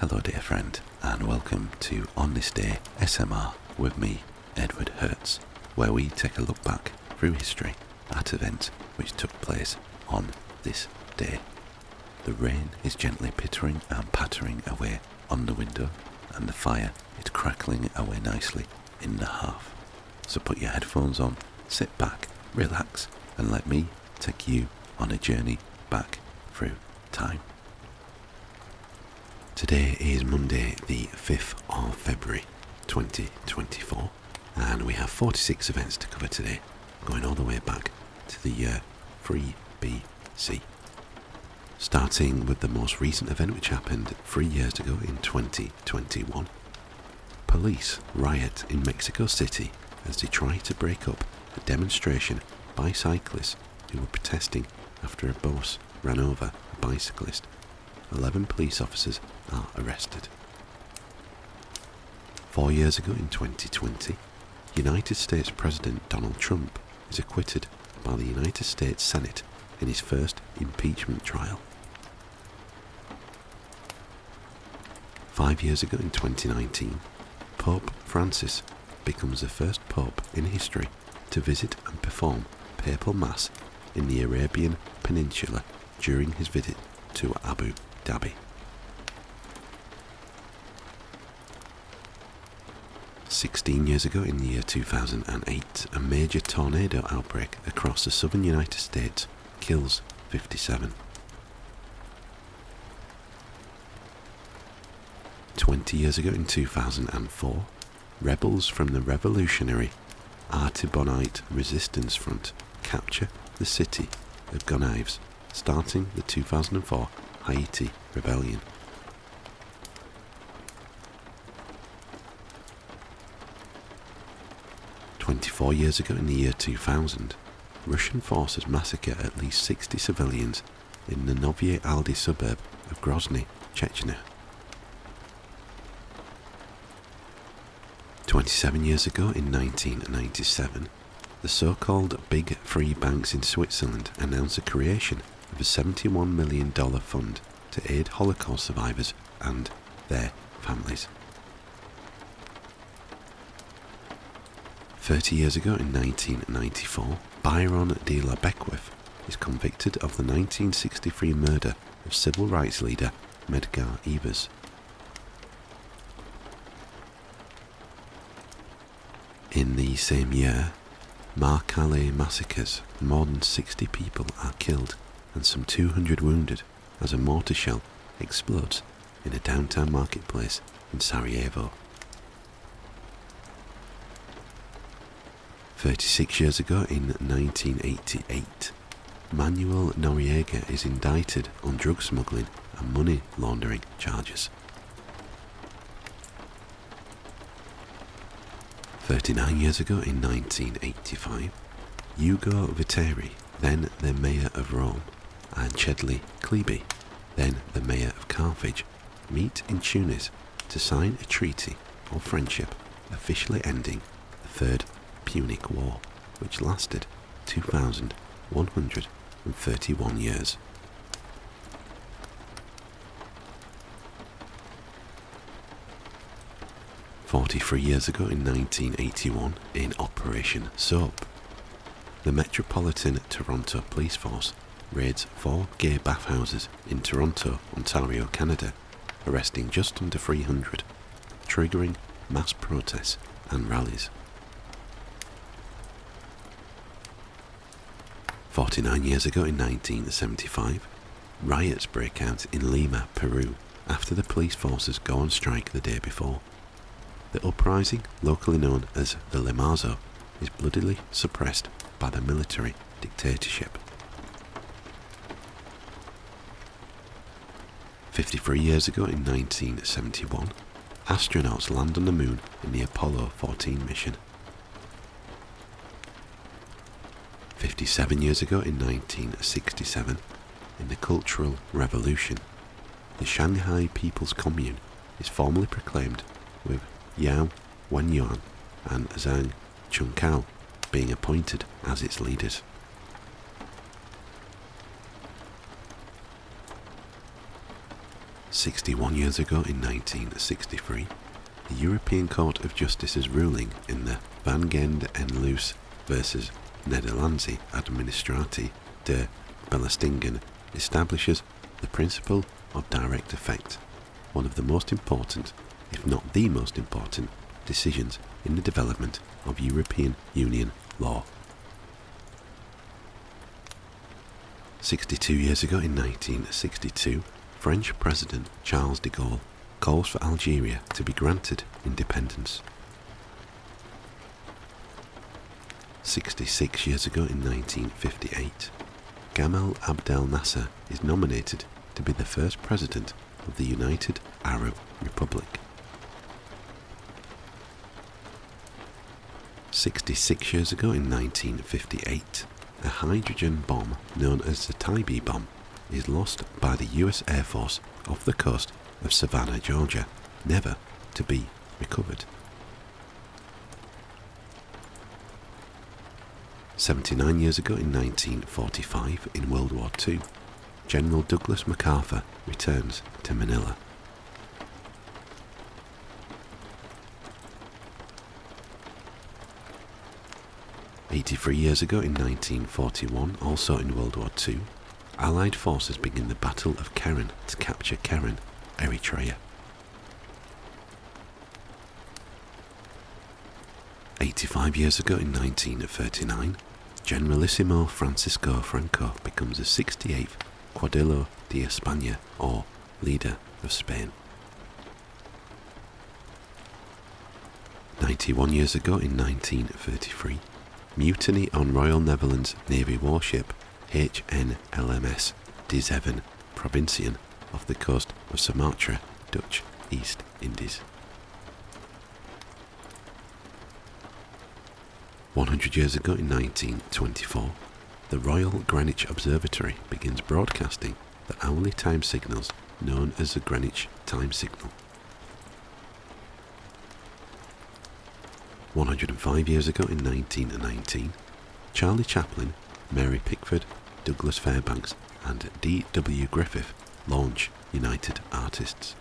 Hello dear friend, and welcome to On This Day SMR with me, Edward Hertz, where we take a look back through history at events which took place on this day. The rain is gently pittering and pattering away on the window, and the fire is crackling away nicely in the hearth. So put your headphones on, sit back, relax, and let me take you on a journey back through time. Today is Monday the 5th of February 2024, and we have 46 events to cover today, going all the way back to the year 3 BC. Starting with the most recent event which happened 3 years ago in 2021. Police riot in Mexico City as they try to break up a demonstration by cyclists who were protesting after a bus ran over a bicyclist. 11 police officers are arrested. 4 years ago in 2020, United States President Donald Trump is acquitted by the United States Senate in his first impeachment trial. 5 years ago in 2019, Pope Francis becomes the first pope in history to visit and perform papal mass in the Arabian Peninsula during his visit to Abu Dhabi. 16 years ago in the year 2008, a major tornado outbreak across the southern United States kills 57. 20 years ago in 2004, rebels from the revolutionary Artibonite Resistance Front capture the city of Gonaives, starting the 2004 Haiti Rebellion. "24 years ago in the year 2000, Russian forces massacre at least 60 civilians in the Novye Aldy suburb of Grozny, Chechnya. 27 years ago in 1997, the so-called Big Three banks in Switzerland announced the creation of a $71 million fund to aid Holocaust survivors and their families. 30 years ago in 1994, Byron de la Beckwith is convicted of the 1963 murder of civil rights leader Medgar Evers. In the same year, Marcalais massacres, more than 60 people are killed and some 200 wounded as a mortar shell explodes in a downtown marketplace in Sarajevo. 36 years ago in 1988, Manuel Noriega is indicted on drug smuggling and money laundering charges. 39 years ago in 1985, Ugo Viteri, then the mayor of Rome, and Chedly Klebe, then the mayor of Carthage, meet in Tunis to sign a treaty of friendship, officially ending the Third Punic War, which lasted 2,131 years. "43 years ago in 1981, in Operation Soap, the Metropolitan Toronto Police Force raids 4 gay bathhouses in Toronto, Ontario, Canada, arresting just under 300, triggering mass protests and rallies. 49 years ago in 1975, riots break out in Lima, Peru, after the police forces go on strike the day before. The uprising, locally known as the Limazo, is bloodily suppressed by the military dictatorship. 53 years ago in 1971, astronauts land on the moon in the Apollo 14 mission. 57 years ago in 1967, in the Cultural Revolution, the Shanghai People's Commune is formally proclaimed with Yao Wenyuan and Zhang Chunkao being appointed as its leaders. 61 years ago in 1963, the European Court of Justice's ruling in the Van Gend en Loos versus Nederlandse Administratie de Belastingen establishes the principle of direct effect, one of the most important, if not the most important, decisions in the development of European Union law. 62 years ago in 1962, French President Charles de Gaulle calls for Algeria to be granted independence. 66 years ago in 1958, Gamal Abdel Nasser is nominated to be the first president of the United Arab Republic. 66 years ago in 1958, a hydrogen bomb known as the Tybee bomb is lost by the US Air Force off the coast of Savannah, Georgia, never to be recovered. 79 years ago in 1945, in World War II, General Douglas MacArthur returns to Manila. 83 years ago in 1941, also in World War II, Allied forces begin the Battle of Keren to capture Keren, Eritrea. 85 years ago in 1939, Generalissimo Francisco Franco becomes the 68th Caudillo de España, or leader of Spain. 91 years ago in 1933, mutiny on Royal Netherlands Navy warship HNLMS De Zeven Provinciën off the coast of Sumatra, Dutch East Indies. 100 years ago in 1924, the Royal Greenwich Observatory begins broadcasting the hourly time signals known as the Greenwich Time Signal. 105 years ago in 1919, Charlie Chaplin, Mary Pickford, Douglas Fairbanks and D.W. Griffith launch United Artists.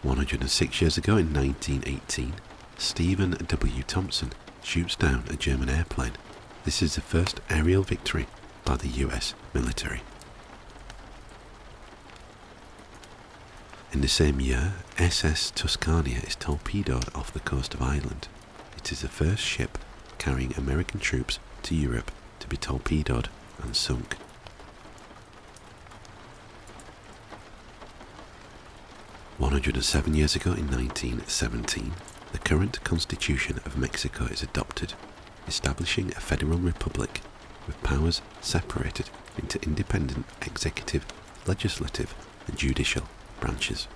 106 years ago in 1918, Stephen W. Thompson shoots down a German airplane. This is the first aerial victory by the US military. In the same year, SS Tuscania is torpedoed off the coast of Ireland. It is the first ship carrying American troops to Europe to be torpedoed and sunk. 107 years ago in 1917, the current Constitution of Mexico is adopted, establishing a federal republic with powers separated into independent executive, legislative and judicial branches.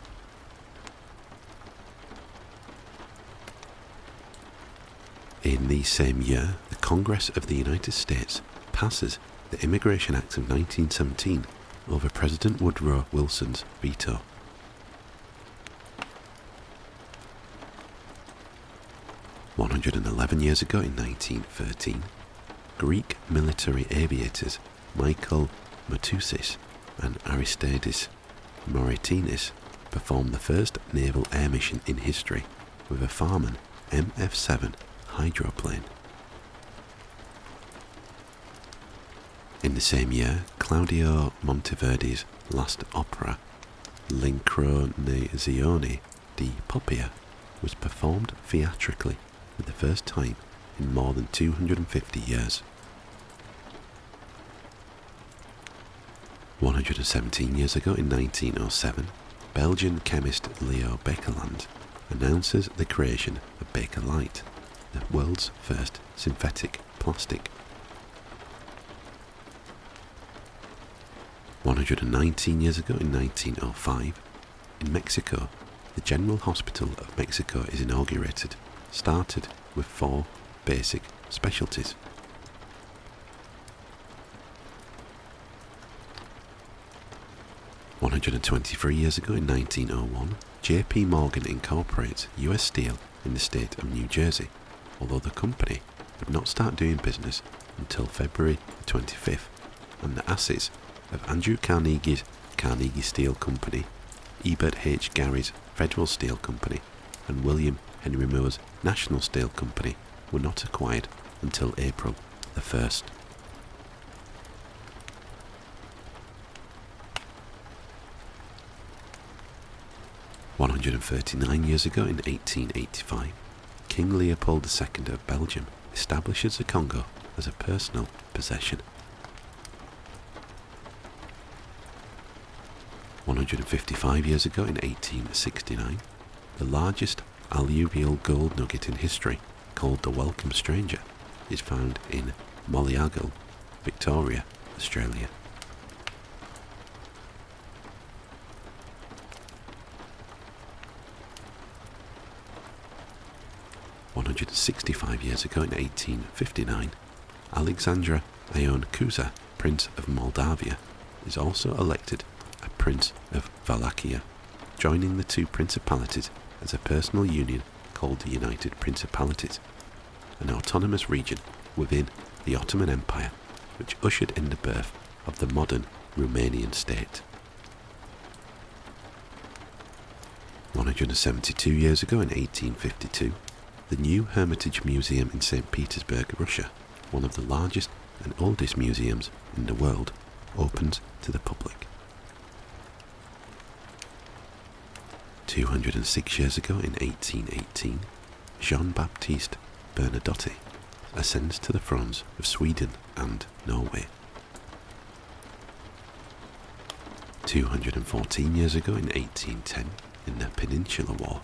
In the same year, the Congress of the United States passes the Immigration Act of 1917 over President Woodrow Wilson's veto. 111 years ago in 1913, Greek military aviators Michael Matousis and Aristidis Moratinis performed the first naval air mission in history with a Farman MF-7 hydroplane. In the same year, Claudio Monteverdi's last opera, L'incoronazione di Poppea, was performed theatrically for the first time in more than 250 years. 117 years ago in 1907, Belgian chemist Leo Baekeland announces the creation of Bakelite, the world's first synthetic plastic. 119 years ago in 1905, in Mexico, the General Hospital of Mexico is inaugurated, started with 4 basic specialties. 123 years ago in 1901, J.P. Morgan incorporates US Steel in the state of New Jersey, although the company would not start doing business until February 25, and the assets of Andrew Carnegie's Carnegie Steel Company, Ebert H. Gary's Federal Steel Company, and William Henry Moore's National Steel Company were not acquired until April the 1st. "139 years ago in 1885, King Leopold II of Belgium establishes the Congo as a personal possession. 155 years ago in 1869, the largest alluvial gold nugget in history, called the Welcome Stranger, is found in Molliagle, Victoria, Australia. "165 years ago in 1859, Alexandra Ion Cuza, Prince of Moldavia, is also elected a Prince of Wallachia, joining the two principalities as a personal union called the United Principalities, an autonomous region within the Ottoman Empire, which ushered in the birth of the modern Romanian state. 172 years ago in 1852, the new Hermitage Museum in St. Petersburg, Russia, one of the largest and oldest museums in the world, opens to the public. 206 years ago in 1818, Jean-Baptiste Bernadotte ascends to the thrones of Sweden and Norway. 214 years ago in 1810, in the Peninsular War,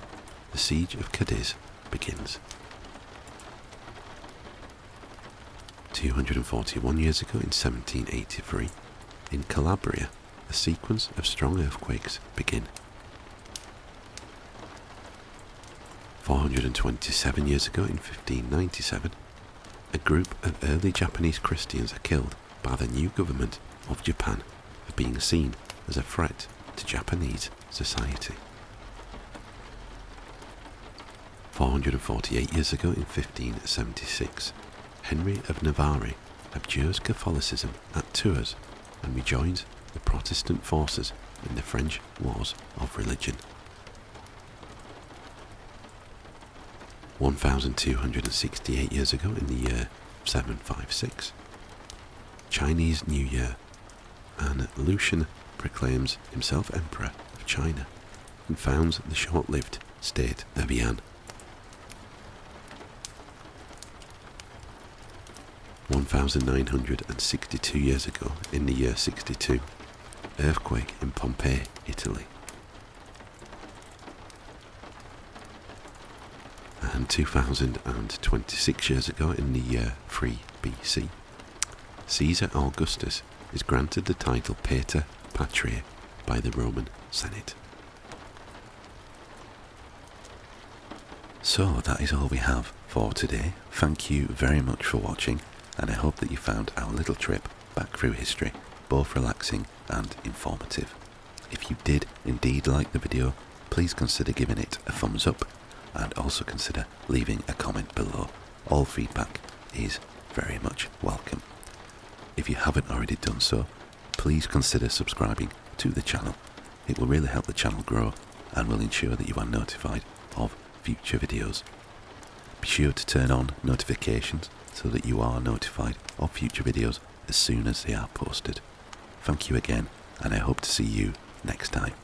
the siege of Cadiz begins. 241 years ago in 1783, in Calabria, a sequence of strong earthquakes begin. 427 years ago in 1597, a group of early Japanese Christians are killed by the new government of Japan for being seen as a threat to Japanese society. 448 years ago in 1576, Henry of Navarre abjures Catholicism at Tours and rejoins the Protestant forces in the French Wars of Religion. 1268 years ago in the year 756, Chinese New Year, and Lucian proclaims himself Emperor of China and founds the short-lived state of Yan. 1962 years ago in the year 62, earthquake in Pompeii, Italy. And 2026 years ago in the year 3 BC, Caesar Augustus is granted the title Pater Patriae by the Roman Senate. So that is all we have for today. Thank you very much for watching, and I hope that you found our little trip back through history both relaxing and informative. If you did indeed like the video, please consider giving it a thumbs up, and also consider leaving a comment below. All feedback is very much welcome. If you haven't already done so, please consider subscribing to the channel. It will really help the channel grow and will ensure that you are notified of future videos. Be sure to turn on notifications so that you are notified of future videos as soon as they are posted. Thank you again, and I hope to see you next time.